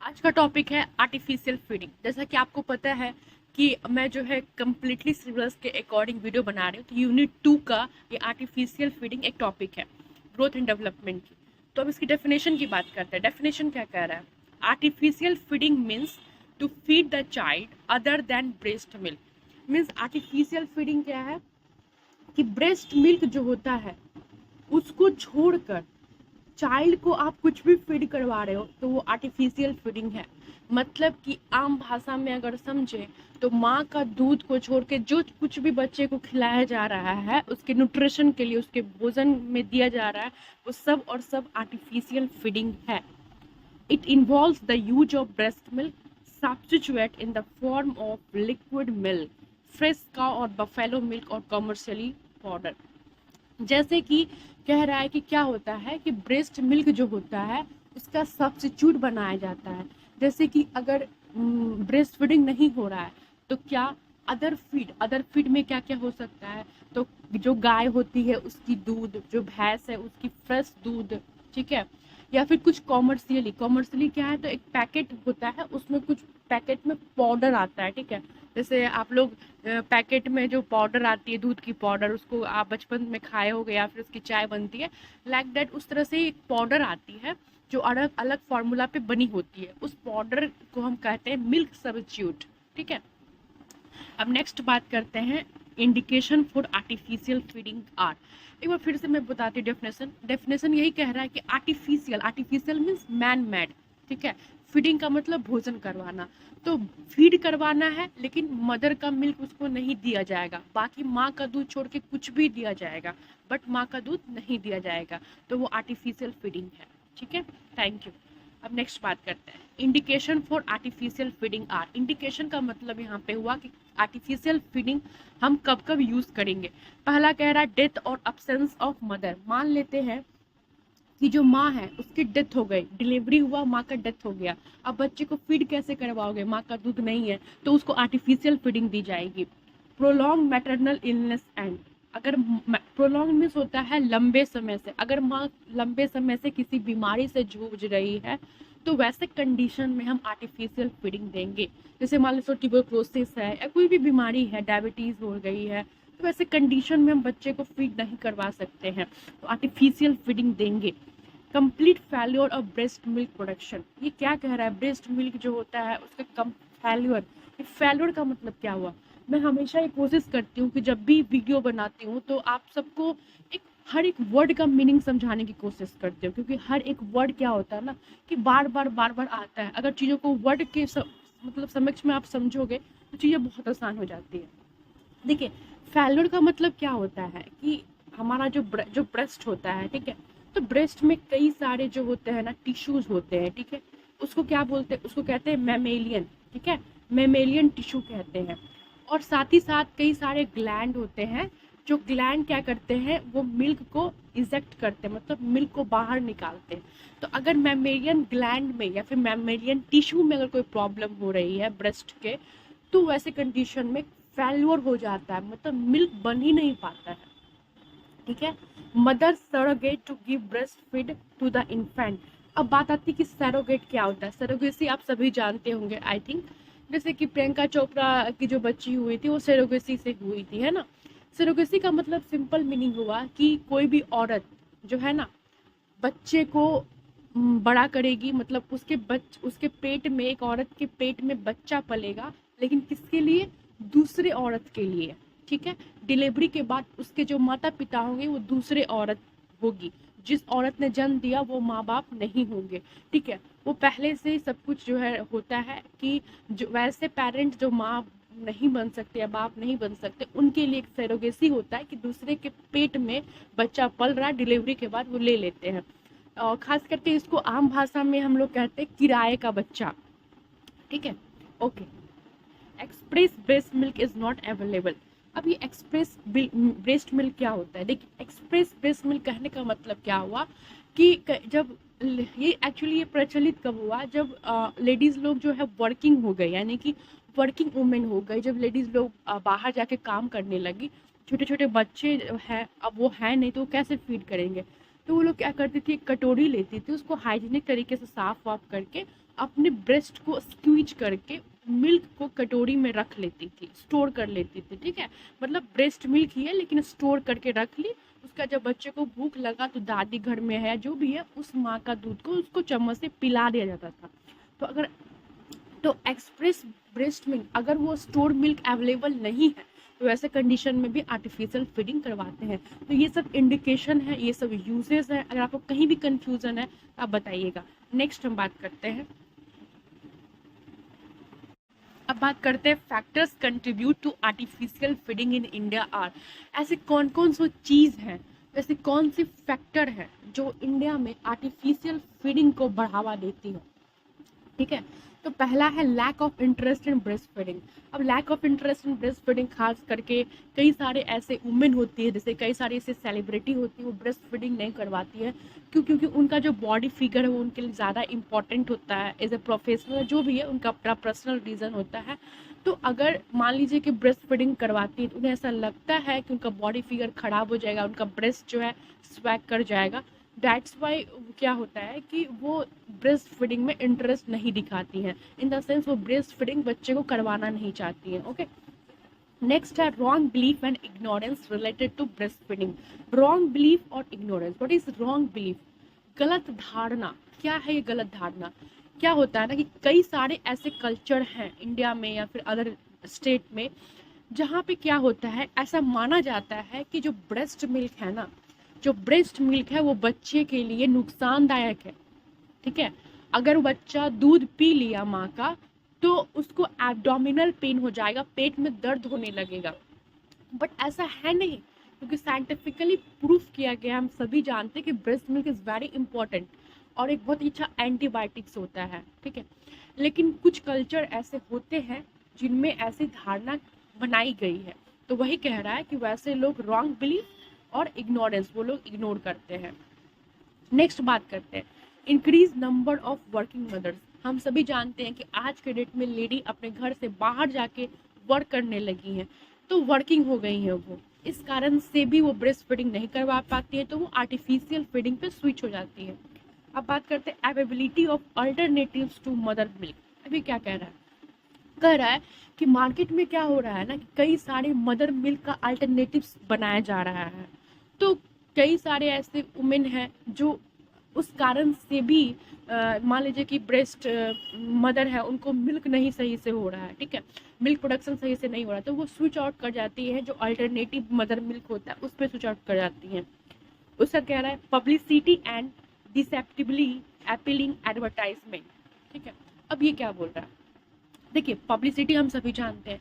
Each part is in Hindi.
आज का टॉपिक है आर्टिफिशियल फीडिंग। जैसा कि आपको पता है कि मैं जो है कम्प्लीटली सिलेबस के अकॉर्डिंग वीडियो बना रही हूँ। तो यूनिट 2 का ये आर्टिफिशियल फीडिंग एक टॉपिक है ग्रोथ एंड डेवलपमेंट की। तो अब इसकी डेफिनेशन की बात करते हैं। डेफिनेशन क्या कह रहा है? Artificial feeding means to feed the child other than breast milk. Means artificial feeding क्या है कि ब्रेस्ट मिल्क जो होता है उसको छोड़कर चाइल्ड को आप कुछ भी फीड करवा रहे हो तो वो आर्टिफिशियल फीडिंग है। मतलब कि आम भाषा में अगर समझे तो माँ का दूध को छोड़ के जो कुछ भी बच्चे को खिलाया जा रहा है, उसके न्यूट्रिशन के लिए, उसके भोजन में दिया जा रहा है, वो सब और सब आर्टिफिशियल फीडिंग है। It involves the use of breast milk substitute in the form of liquid milk, fresh cow और बफेलो मिल्क और कमर्शियली पाउडर। जैसे कि कह रहा है कि क्या होता है कि ब्रेस्ट मिल्क जो होता है उसका सब्स्टिट्यूट बनाया जाता है। जैसे कि अगर ब्रेस्ट फीडिंग नहीं हो रहा है तो क्या अदर फीड में क्या क्या हो सकता है? तो जो गाय होती है उसकी दूध, जो भैंस है उसकी फ्रेश दूध, ठीक है। या फिर कुछ कॉमर्शियली क्या है, तो एक पैकेट होता है, उसमें कुछ पैकेट में पाउडर आता है, ठीक है। जैसे आप लोग पैकेट में जो पाउडर आती है, दूध की पाउडर, उसको आप बचपन में खाए होगे या फिर उसकी चाय बनती है, लाइक दैट उस तरह से एक पाउडर आती है जो अलग अलग फार्मूला पे बनी होती है। उस पाउडर को हम कहते हैं मिल्क सब्स्टिट्यूट, ठीक है। अब नेक्स्ट बात करते हैं indication for artificial feeding are. एक बार फिर से मैं बताती हूँ डेफिनेशन यही कह रहा है कि आर्टिफिशियल मीन्स मैन मेड, ठीक है। फीडिंग का मतलब भोजन करवाना। तो फीड करवाना है लेकिन मदर का मिल्क उसको नहीं दिया जाएगा, बाकी माँ का दूध छोड़ के कुछ भी दिया जाएगा, बट माँ का दूध नहीं दिया जाएगा, तो वो आर्टिफिशियल फीडिंग है, ठीक है। Thank you. अब नेक्स्ट बात करते हैं indication for artificial feeding are. Indication का मतलब यहाँ पे हुआ कि आर्टिफिशियल फीडिंग हम कब कब यूज करेंगे। पहला कह रहा है डेथ और अब्सेंस ऑफ मदर। मान लेते हैं कि जो माँ है उसकी डेथ हो गई, डिलीवरी हुआ, माँ का डेथ हो गया, अब बच्चे को फीड कैसे करवाओगे? माँ का दूध नहीं है, तो उसको आर्टिफिशियल फीडिंग दी जाएगी। प्रोलॉन्ग मैटरनल इलनेस एंड, अगर प्रोलॉन्ग मीन्स होता है लंबे समय से, अगर माँ लंबे समय से किसी बीमारी से जूझ रही है तो वैसे कंडीशन में हम आर्टिफिशियल फीडिंग देंगे। जैसे मान लो ट्यूबरक्लोसिस है या कोई भी बीमारी है, डायबिटीज हो गई है, तो वैसे कंडीशन में हम बच्चे को फीड नहीं करवा सकते हैं, तो आर्टिफिशियल फीडिंग देंगे। Complete failure of breast milk production, ये क्या कह रहा है? ब्रेस्ट मिल्क जो होता है उसका कम फेल्योर। फेल्योर का मतलब क्या हुआ? मैं हमेशा ये कोशिश करती हूँ कि जब भी वीडियो बनाती हूँ तो आप सबको हर एक वर्ड का मीनिंग समझाने की कोशिश करती हूँ, क्योंकि हर एक वर्ड क्या होता है ना कि बार बार आता है। अगर चीज़ों को वर्ड के मतलब समक्ष में आप समझोगे तो चीज़ें बहुत आसान हो जाती है। देखिए, फेल्योर का मतलब क्या होता है कि हमारा जो ब्रेस्ट होता है, ठीक है, तो ब्रेस्ट में कई सारे जो होते हैं ना टिश्यूज होते हैं, ठीक है। उसको क्या बोलते हैं? उसको कहते हैं मैमेलियन, ठीक है, मैमेलियन टिश्यू कहते हैं। और साथ ही साथ कई सारे ग्लैंड होते हैं, जो ग्लैंड क्या करते हैं, वो मिल्क को इजेक्ट करते हैं, मतलब मिल्क को बाहर निकालते हैं। तो अगर मैमेलियन ग्लैंड में या फिर मैमेलियन टिश्यू में अगर कोई प्रॉब्लम हो रही है ब्रेस्ट के, तो वैसे कंडीशन में फेल्योर हो जाता है, मतलब मिल्क बन ही नहीं पाता है, ठीक है। Mother surrogate to give breast feed to the infant. अब बात आती है कि सरोगेट क्या होता है। सरोगेसी आप सभी जानते होंगे आई थिंक। जैसे कि प्रियंका चोपड़ा की जो बच्ची हुई थी वो सरोगेसी से हुई थी, है ना। सरोगेसी का मतलब सिंपल मीनिंग हुआ कि कोई भी औरत जो है ना बच्चे को बड़ा करेगी, मतलब उसके पेट में, एक औरत के पेट में बच्चा पलेगा, लेकिन किसके लिए? दूसरे औरत के लिए, ठीक है। डिलीवरी के बाद उसके जो माता पिता होंगे वो दूसरे औरत होगी, जिस औरत ने जन्म दिया वो माँ बाप नहीं होंगे, ठीक है। वो पहले से ही सब कुछ जो है होता है कि जो वैसे पेरेंट जो माँ नहीं बन सकते या बाप नहीं बन सकते, उनके लिए एक सरोगेसी होता है कि दूसरे के पेट में बच्चा पल रहा है, डिलीवरी के बाद वो ले लेते हैं। और खास करके इसको आम भाषा में हम लोग कहते हैं किराए का बच्चा, ठीक है। Okay. Express breast milk is not available. अब ये एक्सप्रेस ब्रेस्ट मिल्क क्या होता है? देखिए, एक्सप्रेस ब्रेस्ट मिल्क कहने का मतलब क्या हुआ कि जब ये एक्चुअली ये प्रचलित कब हुआ? जब लेडीज लोग जो है वर्किंग हो गई, यानी कि वर्किंग वुमेन हो गई, जब लेडीज लोग बाहर जाके काम करने लगी, छोटे छोटे बच्चे हैं, अब वो है नहीं तो वो कैसे फीड करेंगे? तो वो लोग क्या करती थी, एक कटोरी लेती थी, उसको हाइजीनिक तरीके से साफ वाफ करके अपने ब्रेस्ट को स्क्वीज करके मिल्क को कटोरी में रख लेती थी, स्टोर कर लेती थी, ठीक है। मतलब ब्रेस्ट मिल्क ही है लेकिन स्टोर करके रख ली। उसका जब बच्चे को भूख लगा तो दादी घर में है जो भी है उस माँ का दूध को उसको चम्मच से पिला दिया जाता था। तो अगर तो एक्सप्रेस ब्रेस्ट मिल्क अगर वो स्टोर मिल्क अवेलेबल नहीं है तो ऐसे कंडीशन में भी आर्टिफिशियल फीडिंग करवाते हैं। तो ये सब इंडिकेशन है, ये सब यूजेस है। अगर आपको कहीं भी कंफ्यूजन है तो आप बताइएगा। नेक्स्ट हम बात करते हैं, अब बात करते हैं factors contribute to artificial feeding in India are. ऐसे कौन कौन सी चीज़ है, ऐसे कौन सी फैक्टर है जो इंडिया में आर्टिफिशियल फीडिंग को बढ़ावा देती है, ठीक है। तो पहला है lack of interest in breast feeding. अब lack of interest in breast feeding खास करके कई सारे ऐसे वुमेन होती है, जैसे कई सारी ऐसे सेलिब्रिटी होती है, वो ब्रेस्ट फीडिंग नहीं करवाती है क्योंकि उनका जो बॉडी फिगर है वो उनके लिए ज़्यादा इंपॉर्टेंट होता है। एज ए प्रोफेशनल जो भी है उनका अपना पर्सनल रीज़न होता है। तो अगर मान लीजिए कि ब्रेस्ट फीडिंग करवाती है तो उन्हें ऐसा लगता है कि उनका बॉडी फिगर खराब हो जाएगा, उनका ब्रेस्ट जो है स्वैग कर जाएगा। दैट्स वाई क्या होता है कि वो ब्रेस्ट फीडिंग में इंटरेस्ट नहीं दिखाती हैं, इन द सेंस वो ब्रेस्ट फीडिंग बच्चे को करवाना नहीं चाहती हैं। ओके, नेक्स्ट है wrong belief and ignorance related to breast feeding. Wrong belief और ignorance, what is wrong belief? गलत धारणा। क्या है ये गलत धारणा? क्या होता है ना कि कई सारे ऐसे कल्चर हैं इंडिया में या फिर अदर स्टेट में जहाँ पे क्या होता है, ऐसा माना जाता है कि जो ब्रेस्ट मिल्क है ना, जो ब्रेस्ट मिल्क है वो बच्चे के लिए नुकसानदायक है, ठीक है। अगर बच्चा दूध पी लिया माँ का तो उसको एब्डोमिनल पेन हो जाएगा, पेट में दर्द होने लगेगा। बट ऐसा है नहीं, क्योंकि साइंटिफिकली प्रूफ किया गया, हम सभी जानते हैं कि breast milk is very important और एक बहुत अच्छा एंटीबायोटिक्स होता है, ठीक है। लेकिन कुछ कल्चर ऐसे होते हैं जिनमें ऐसी धारणा बनाई गई है, तो वही कह रहा है कि वैसे लोग रॉन्ग बिलीफ और इग्नोरेंस वो लोग इग्नोर करते हैं। नेक्स्ट बात करते हैं increase number of working mothers. हम सभी जानते हैं कि आज के डेट में लेडी अपने घर से बाहर जाके वर्क करने लगी हैं, तो वर्किंग हो गई हैं वो, इस कारण से भी वो ब्रेस्ट फीडिंग नहीं करवा पाती है, तो वो आर्टिफिशियल फीडिंग पे स्विच हो जाती है। अब बात करते हैं availability of alternatives to mother milk. अभी क्या कह रहा है? कह रहा है कि मार्केट में क्या हो रहा है ना कि कई सारे मदर मिल्क का अल्टरनेटिव्स बनाया जा रहा है। तो कई सारे ऐसे वुमेन हैं जो उस कारण से भी मान लीजिए कि ब्रेस्ट मदर है, उनको मिल्क नहीं सही से हो रहा है, ठीक है, मिल्क प्रोडक्शन सही से नहीं हो रहा, तो वो स्विच आउट कर जाती है, जो अल्टरनेटिव मदर मिल्क होता है उस पर स्विच आउट कर जाती हैं। उसका कह रहा है पब्लिसिटी एंड डिसेप्टिबली अपीलिंग एडवर्टाइजमेंट, ठीक है। अब ये क्या बोल रहा है? देखिए, पब्लिसिटी हम सभी जानते हैं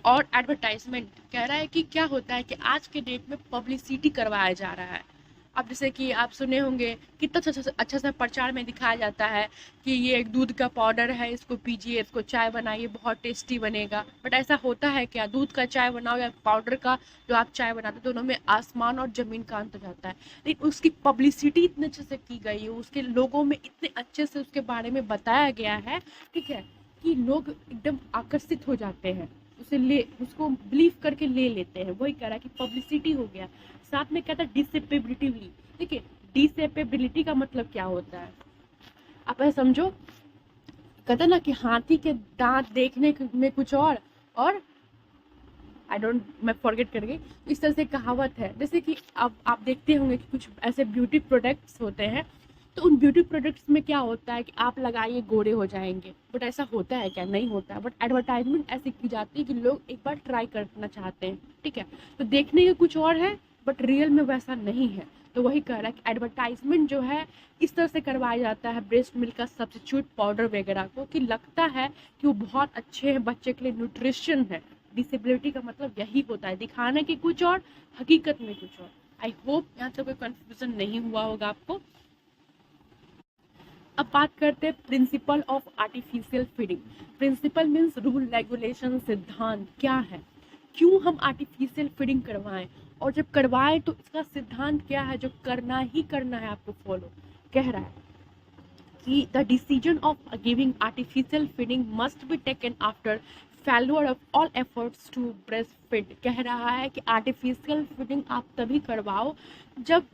और एडवर्टाइजमेंट कह रहा है कि क्या होता है कि आज के डेट में पब्लिसिटी करवाया जा रहा है। अब जैसे कि आप सुने होंगे कितना अच्छा सा प्रचार में दिखाया जाता है कि ये एक दूध का पाउडर है, इसको पीजिए, इसको चाय बनाइए, बहुत टेस्टी बनेगा। बट ऐसा होता है क्या? दूध का चाय बनाओ या पाउडर का जो आप चाय बनाते हो, दोनों में आसमान और ज़मीन का अंतर जाता है। लेकिन उसकी पब्लिसिटी इतने अच्छे से की गई है, उसके लोगों में इतने अच्छे से उसके बारे में बताया गया है, ठीक है, कि लोग एकदम आकर्षित हो जाते हैं, उसे ले उसको बिलीव करके ले लेते हैं। वही कह रहा है कि पब्लिसिटी हो गया। साथ में कहता है डिसेपेबिलिटी। देखिए, डिसेपेबिलिटी का मतलब क्या होता है आप ऐसा समझो, कहता है ना कि हाथी के दांत देखने में कुछ और मैं फॉरगेट कर गई। इस तरह से कहावत है, जैसे कि अब आप देखते होंगे कि कुछ ऐसे ब्यूटी प्रोडक्ट्स होते हैं, तो उन ब्यूटी प्रोडक्ट्स में क्या होता है कि आप लगाइए गोरे हो जाएंगे, बट ऐसा होता है क्या? नहीं होता है। बट एडवर्टाइजमेंट ऐसी की जाती है कि लोग एक बार ट्राई करना चाहते हैं, ठीक है। तो देखने के कुछ और है बट रियल में वैसा नहीं है। तो वही कह रहा है कि एडवर्टाइजमेंट जो है इस तरह से करवाया जाता है ब्रेस्ट मिल्क का सब्स्टिट्यूट पाउडर वगैरह को, कि लगता है कि वो बहुत अच्छे हैं, बच्चे के लिए न्यूट्रिशन है। डिसेबिलिटी का मतलब यही होता है, दिखाने की कुछ और, हकीकत में कुछ और। आई होप यहाँ से कोई कंफ्यूजन नहीं हुआ होगा आपको। अब बात करते हैं principle of artificial feeding. Principle means rule, regulation, सिद्धांत क्या है, क्यों हम आर्टिफिशियल फीडिंग करवाएं, और जब करवाएं तो इसका सिद्धांत क्या है जो करना ही करना है आपको फॉलो। कह रहा है कि the decision of giving artificial feeding must be taken after failure of all efforts to breast feed. कह रहा है कि आर्टिफिशियल फीडिंग आप तभी करवाओ जब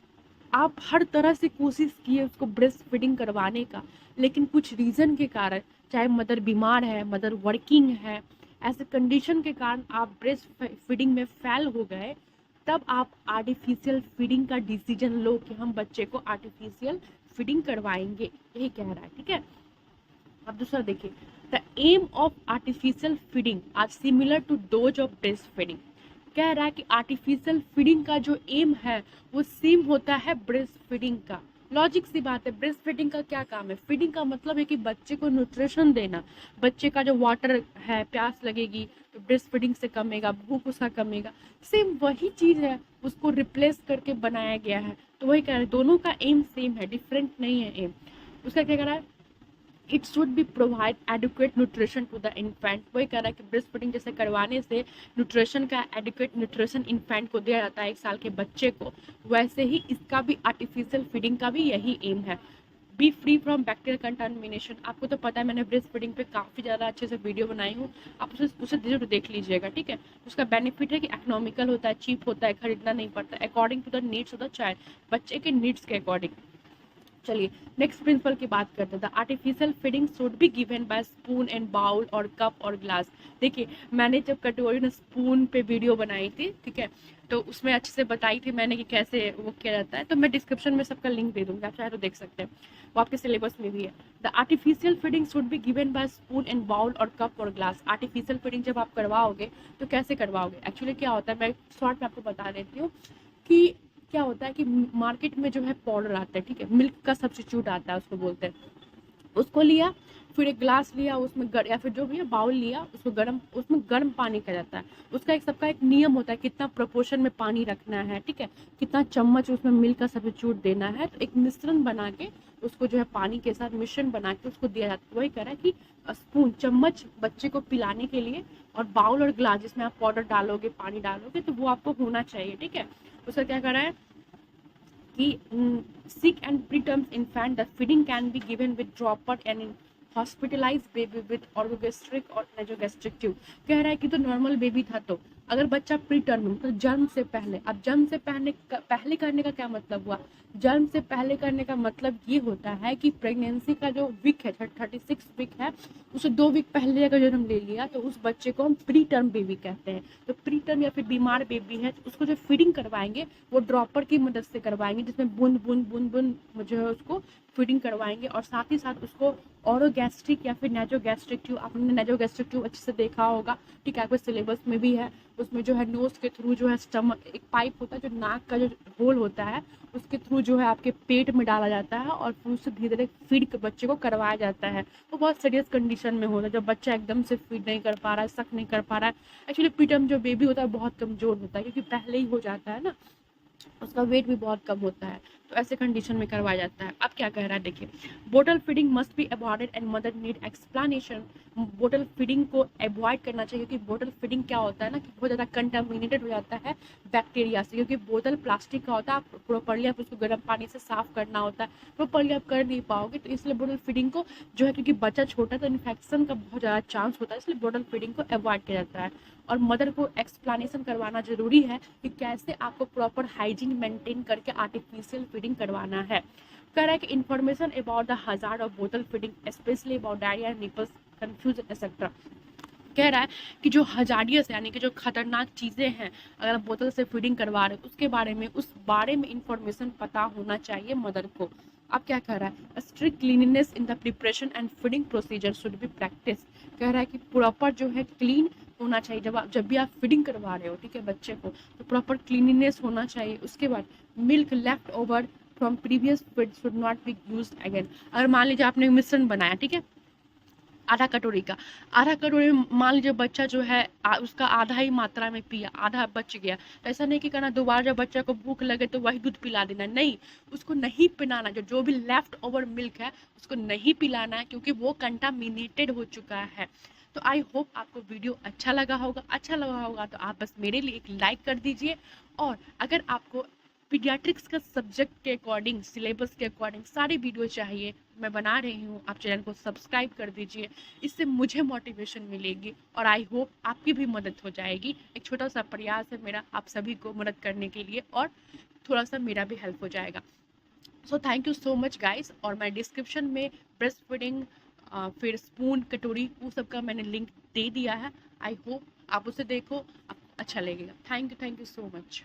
आप हर तरह से कोशिश किए उसको ब्रेस्ट फीडिंग करवाने का, लेकिन कुछ रीज़न के कारण, चाहे मदर बीमार है, मदर वर्किंग है, ऐसे कंडीशन के कारण आप ब्रेस्ट फीडिंग में फेल हो गए, तब आप आर्टिफिशियल फीडिंग का डिसीजन लो कि हम बच्चे को आर्टिफिशियल फीडिंग करवाएंगे, यही कह रहा है। ठीक है, अब दूसरा देखिए, the aim of artificial feeding are similar to those of breast feeding. कह रहा है कि आर्टिफिशियल फीडिंग का जो एम है वो सेम होता है ब्रेस्ट फीडिंग का। लॉजिक सी बात है, ब्रेस्ट फीडिंग का क्या काम है? फीडिंग का मतलब है कि बच्चे को न्यूट्रिशन देना, बच्चे का जो वाटर है, प्यास लगेगी तो ब्रेस्ट फीडिंग से कमेगा, भूख उसका कमेगा, सेम वही चीज़ है, उसको रिप्लेस करके बनाया गया है। तो वही कह रहे हैं, दोनों का एम सेम है, डिफरेंट नहीं है एम। उसका क्या कह रहा है, it should be provide adequate nutrition to the infant. वही कह रहा है कि ब्रेस्ट फीडिंग जैसे करवाने से न्यूट्रिशन का एडिक्वेट न्यूट्रिशन इन्फेंट को दिया जाता है, 1 साल के बच्चे को, वैसे ही इसका भी आर्टिफिशियल फीडिंग का भी यही एम है। B free from bacterial contamination. आपको तो पता है, मैंने ब्रेस्ट फीडिंग पे काफ़ी ज़्यादा अच्छे से वीडियो बनाई हूँ, आप उसे जरूर देख लीजिएगा। ठीक है, उसका बेनिफिट है कि इकोनॉमिकल होता है, चीप होता है, खरीदना नहीं पड़ता, according to the needs of the child, बच्चे के नीड्स के अकॉर्डिंग। चलिए नेक्स्ट प्रिंसिपल की बात करते हैं। The artificial feeding should be given by spoon and bowl और कप और ग्लास। देखिए, मैंने जब कटोरी में स्पून पे वीडियो बनाई थी, ठीक है, तो उसमें अच्छे से बताई थी मैंने कि कैसे वो किया जाता है, तो मैं डिस्क्रिप्शन में सबका लिंक दे दूंगी, आप चाहे तो देख सकते हैं, वो आपके सिलेबस में भी है। The artificial feeding should be given by spoon and bowl और कप और ग्लास। आर्टिफिशियल फीडिंग जब आप करवाओगे तो कैसे करवाओगे? एक्चुअली क्या होता है, मैं शॉर्ट में आपको बता देती हूँ कि क्या होता है कि मार्केट में जो है पाउडर आता है, ठीक है, मिल्क का सब्स्टिट्यूट आता है उसको बोलते हैं, उसको लिया, फिर एक ग्लास लिया, उसमें या फिर जो भी है बाउल लिया, उसको गर्म, उसमें गर्म पानी का जाता है, उसका एक सबका एक नियम होता है कितना प्रोपोर्शन में पानी रखना है, ठीक है, कितना चम्मच उसमें मिल्क का सब्स्टिट्यूट देना है, तो एक मिश्रण बना के उसको जो है पानी के साथ मिश्रण बना के उसको दिया जाता है। वही कह रहा है कि स्पून, चम्मच बच्चे को पिलाने के लिए, और बाउल और ग्लास जिसमें आप पाउडर डालोगे, पानी डालोगे, तो वो आपको होना चाहिए। ठीक है, उसका क्या कर रहा है कि sick and preterm infant, the feeding can be given with dropper and in hospitalized baby with orthogastric और nasogastric tube। कह रहा है कि तो नॉर्मल बेबी था, तो अगर बच्चा प्री टर्म तो जन्म से पहले, अब जन्म से पहले करने का क्या मतलब हुआ? जन्म से पहले करने का मतलब ये होता है कि प्रेगनेंसी का जो वीक है, 36 वीक है, उसे 2 वीक पहले अगर जन्म ले लिया तो उस बच्चे को हम प्री टर्म बेबी कहते हैं। तो प्री टर्म या फिर बीमार बेबी है तो उसको जो फीडिंग करवाएंगे वो ड्रॉपर की मदद से करवाएंगे, जिसमें बूंद बूंद बूंद बूंद जो है उसको फीडिंग करवाएंगे, और साथ ही साथ उसको ऑरोगैस्ट्रिक या फिर नेजोगैस्ट्रिक ट्यूब, आपने नेजोगैस्ट्रिक ट्यूब अच्छे से देखा होगा, ठीक है, आपके सिलेबस में भी है, उसमें जो है नोज के थ्रू जो है स्टमक, एक पाइप होता है जो नाक का जो होल होता है उसके थ्रू जो है आपके पेट में डाला जाता है, और फिर उससे धीरे धीरे फीड बच्चे को करवाया जाता है। वो बहुत सीरियस कंडीशन में होता है जब बच्चा एकदम से फीड नहीं कर पा रहा है, सक नहीं कर पा रहा है। एक्चुअली प्रीटर्म जो बेबी होता है बहुत कमजोर होता है, क्योंकि पहले ही हो जाता है ना, उसका वेट भी बहुत कम होता है, तो ऐसे कंडीशन में करवाया जाता है। अब क्या कह रहा है देखिए, bottle feeding must be avoided and mother need explanation. Bottle feeding को अवॉइड करना चाहिए, क्योंकि बोटल फीडिंग क्या होता है ना कि बहुत ज़्यादा कंटामिनेटेड हो जाता है बैक्टीरिया से, क्योंकि बोतल प्लास्टिक का होता है, आप प्रॉपरली आप उसको गर्म पानी से साफ करना होता है, प्रॉपरली आप कर नहीं पाओगे, तो इसलिए बोटल फीडिंग को जो है, क्योंकि बच्चा छोटा है तो इन्फेक्शन का बहुत ज़्यादा चांस होता है, इसलिए बोटल फीडिंग को अवॉइड किया जाता है। और मदर को एक्सप्लेनेशन करवाना जरूरी है कि कैसे आपको प्रॉपर हाइजीन मेंटेन करके आर्टिफिशियल फीडिंग करवाना है। कह रहा है कि information about the hazard of बोतल feeding specially about diarrhoea, nipples, confusion etcetera. कह रहा है कि जो हजारियस यानी कि जो खतरनाक चीज़ें हैं, अगर आप बोतल से फीडिंग करवा रहे हो उस बारे में इंफॉर्मेशन पता होना चाहिए मदर को। अब क्या कह रहा है, strict cleanliness in the preparation and feeding procedure should be practice. कह रहा है कि प्रॉपर जो है क्लीन होना चाहिए, जब भी आप फीडिंग करवा रहे हो, ठीक है, बच्चे को, तो प्रॉपर क्लीनिनेस होना चाहिए। उसके बाद milk left over from previous feed should not be use again. अगर मान लीजिए आपने मिश्रण बनाया, ठीक है, आधा कटोरी का, आधा कटोरी में मान लीजिए बच्चा जो है उसका आधा ही मात्रा में पिया, आधा बच गया, तो ऐसा नहीं कि करना दोबारा जब बच्चा को भूख लगे तो वही दूध पिला देना, नहीं, उसको नहीं पिलाना, जो भी लेफ्ट ओवर मिल्क है उसको नहीं पिलाना है, क्योंकि वो कंटामिनेटेड हो चुका है। तो आई होप आपको वीडियो अच्छा लगा होगा तो आप बस मेरे लिए एक लाइक कर दीजिए, और अगर आपको पीडियाट्रिक्स का सब्जेक्ट के अकॉर्डिंग, सिलेबस के अकॉर्डिंग सारी वीडियो चाहिए, मैं बना रही हूँ, आप चैनल को सब्सक्राइब कर दीजिए, इससे मुझे मोटिवेशन मिलेगी, और आई होप आपकी भी मदद हो जाएगी। एक छोटा सा प्रयास है मेरा आप सभी को मदद करने के लिए, और थोड़ा सा मेरा भी हेल्प हो जाएगा। So thank you so much guys. और मैं डिस्क्रिप्शन में ब्रेस्ट फीडिंग फिर स्पून कटोरी वो सब का मैंने लिंक दे दिया है। आई होप आप उसे देखो, आपको अच्छा लगेगा। Thank you so much.